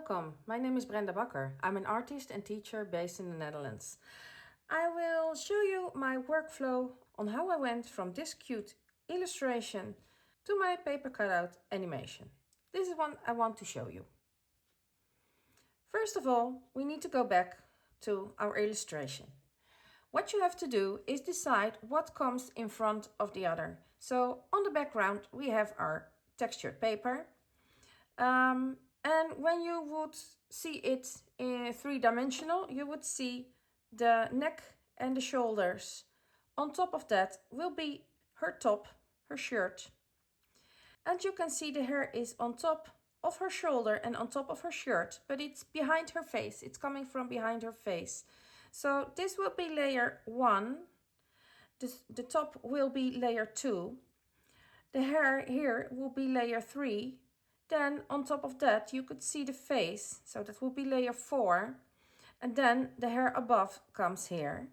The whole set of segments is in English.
Welcome, my name is Brenda Bakker. I'm an artist and teacher based in the Netherlands. I will show you my workflow on how I went from this cute illustration to my paper cutout animation. This is one I want to show you. First of all, we need to go back to our illustration. What you have to do is decide what comes in front of the other. So on the background we have our textured paper. And when you would see it in three-dimensional, you would see the neck and the shoulders. On top of that will be her top, her shirt. And you can see the hair is on top of her shoulder and on top of her shirt, but it's behind her face. It's coming from behind her face. So this will be layer 1. The top will be layer 2. The hair here will be layer 3. Then on top of that you could see the face, so that will be layer 4. And then the hair above comes here.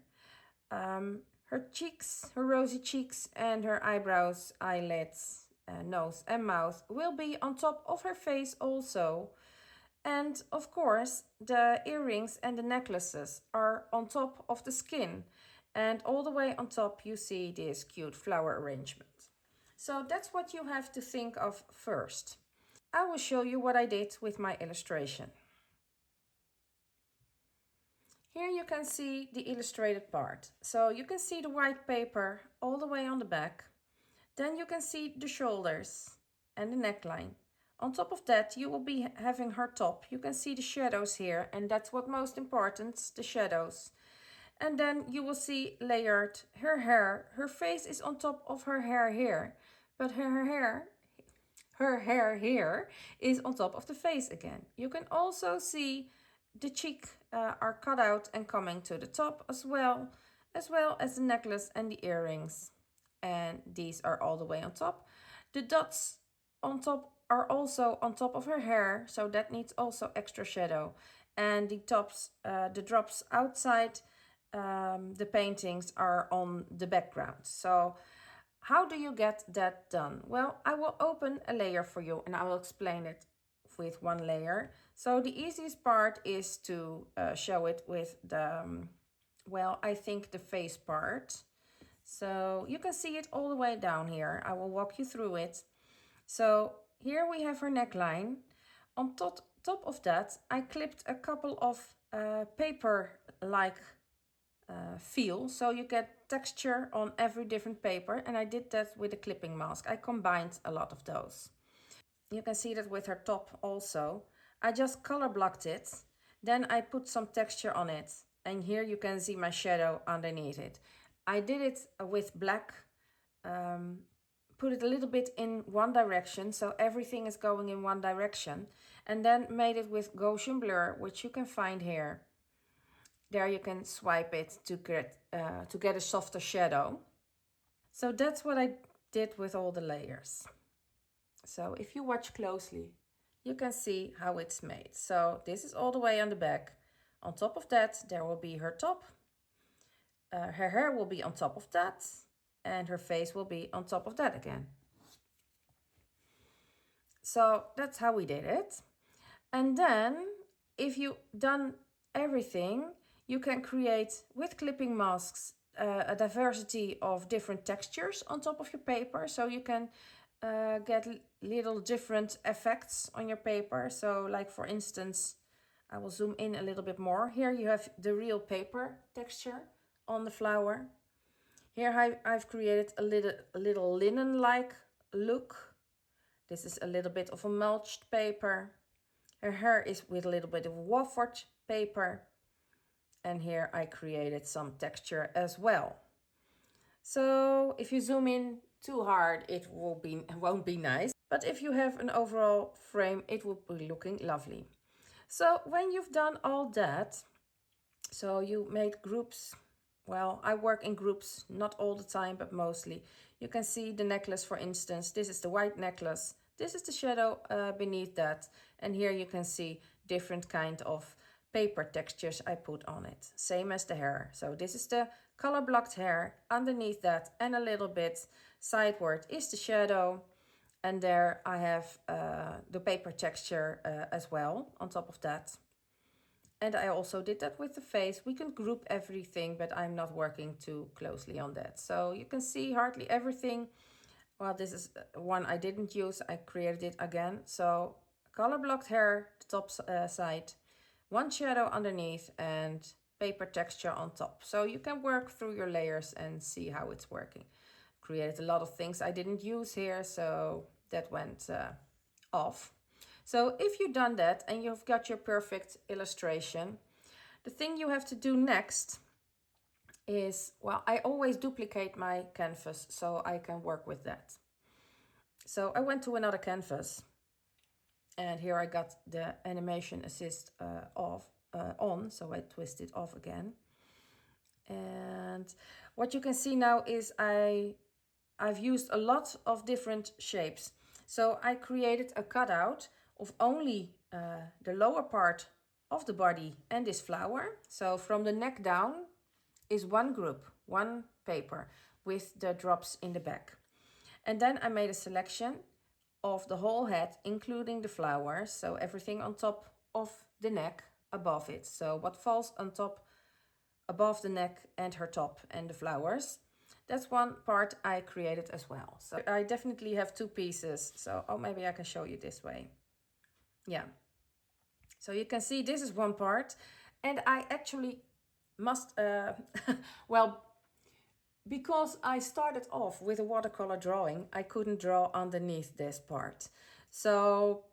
Her cheeks, her rosy cheeks and her eyebrows, eyelids, nose and mouth will be on top of her face also. And of course the earrings and the necklaces are on top of the skin. And all the way on top you see this cute flower arrangement. So that's what you have to think of first. I will show you what I did with my illustration. Here you can see the illustrated part. So you can see the white paper all the way on the back. Then you can see the shoulders and the neckline. On top of that you will be having her top. You can see the shadows here, and that's what most important, the shadows. And then you will see layered her hair. Her face is on top of her hair here, but her hair here is on top of the face again. You can also see the cheek are cut out and coming to the top as well as the necklace and the earrings. And these are all the way on top. The dots on top are also on top of her hair, so that needs also extra shadow. And the drops outside the paintings are on the background. So how do you get that done? Well, I will open a layer for you and I will explain it with one layer. So the easiest part is to show it with the, well, I think the face part. So you can see it all the way down here. I will walk you through it. So here we have her neckline. On top of that, I clipped a couple of paper-like feel, so you get texture on every different paper, and I did that with a clipping mask. I combined a lot of those. You can see that with her top also. I just color blocked it, then I put some texture on it, and here you can see my shadow underneath it. I did it with black, put it a little bit in one direction, so everything is going in one direction, and then made it with Gaussian blur, which you can find here. There you can swipe it to get a softer shadow. So that's what I did with all the layers. So if you watch closely, you can see how it's made. So this is all the way on the back. On top of that, there will be her top. Her hair will be on top of that. And her face will be on top of that again. So that's how we did it. And then if you've done everything, you can create with clipping masks a diversity of different textures on top of your paper. So you can get little different effects on your paper. So like for instance, I will zoom in a little bit more. Here you have the real paper texture on the flower. Here I've created a little linen-like look. This is a little bit of a mulched paper. Her hair is with a little bit of waffled paper. And here I created some texture as well. So if you zoom in too hard, it won't be nice. But if you have an overall frame, it will be looking lovely. So when you've done all that, so you made groups. Well, I work in groups, not all the time, but mostly. You can see the necklace, for instance. This is the white necklace. This is the shadow beneath that. And here you can see different kind of paper textures I put on it. Same as the hair. So this is the color blocked hair. Underneath that and a little bit sideward is the shadow. And there I have the paper texture as well on top of that. And I also did that with the face. We can group everything, but I'm not working too closely on that. So you can see hardly everything. Well, this is one I didn't use. I created it again. So color blocked hair, the top side, one shadow underneath, and paper texture on top. So you can work through your layers and see how it's working. Created a lot of things I didn't use here, so that went off. So if you've done that and you've got your perfect illustration, the thing you have to do next is, well, I always duplicate my canvas so I can work with that. So I went to another canvas, and here I got the animation assist on, so I twist it off again. And what you can see now is I've used a lot of different shapes. So I created a cutout of only the lower part of the body and this flower. So from the neck down is one group, one paper with the drops in the back. And then I made a selection of the whole head, including the flowers. So everything on top of the neck, above it. So what falls on top, above the neck and her top and the flowers. That's one part I created as well. So I definitely have two pieces. So, oh, maybe I can show you this way. Yeah. So you can see this is one part. And I actually must, well, because I started off with a watercolor drawing, I couldn't draw underneath this part. So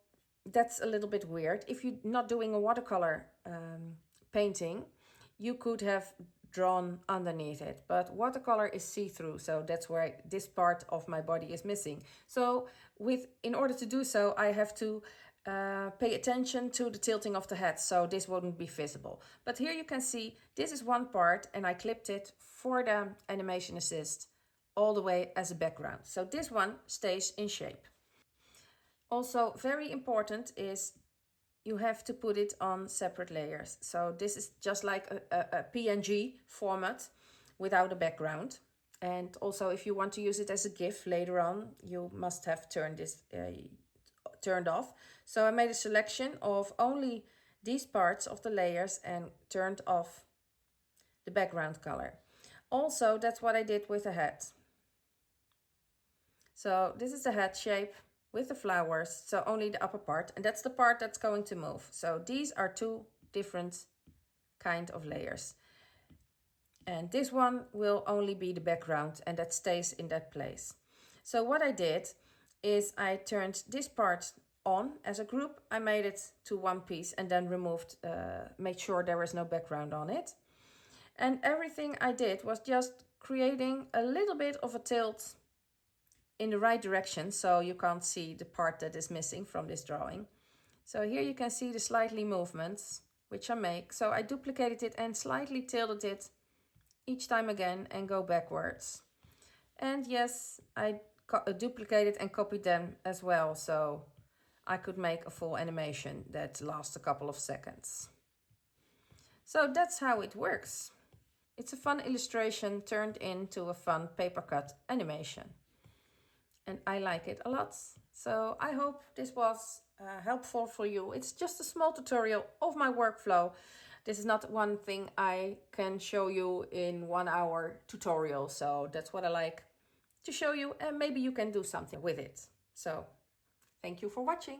that's a little bit weird. If you're not doing a watercolor painting, you could have drawn underneath it, but watercolor is see-through, so that's where this part of my body is missing. So in order to do so, I have to pay attention to the tilting of the head, so this wouldn't be visible. But here you can see this is one part, and I clipped it for the animation assist all the way as a background. So this one stays in shape. Also very important is you have to put it on separate layers. So this is just like a PNG format without a background. And also if you want to use it as a GIF later on, you must have turned this turned off. So I made a selection of only these parts of the layers and turned off the background color. Also, that's what I did with the head. So this is the head shape with the flowers, so only the upper part, and that's the part that's going to move. So these are two different kind of layers. And this one will only be the background, and that stays in that place. So what I did is I turned this part on as a group. I made it to one piece and then removed, made sure there was no background on it. And everything I did was just creating a little bit of a tilt in the right direction, so you can't see the part that is missing from this drawing. So here you can see the slightly movements which I make. So I duplicated it and slightly tilted it each time again and go backwards. And yes, I duplicated and copied them as well, so I could make a full animation that lasts a couple of seconds. So that's how it works. It's a fun illustration turned into a fun paper cut animation. And I like it a lot. So I hope this was helpful for you. It's just a small tutorial of my workflow. This is not one thing I can show you in 1 hour tutorial. So that's what I like to show you, and maybe you can do something with it. So thank you for watching.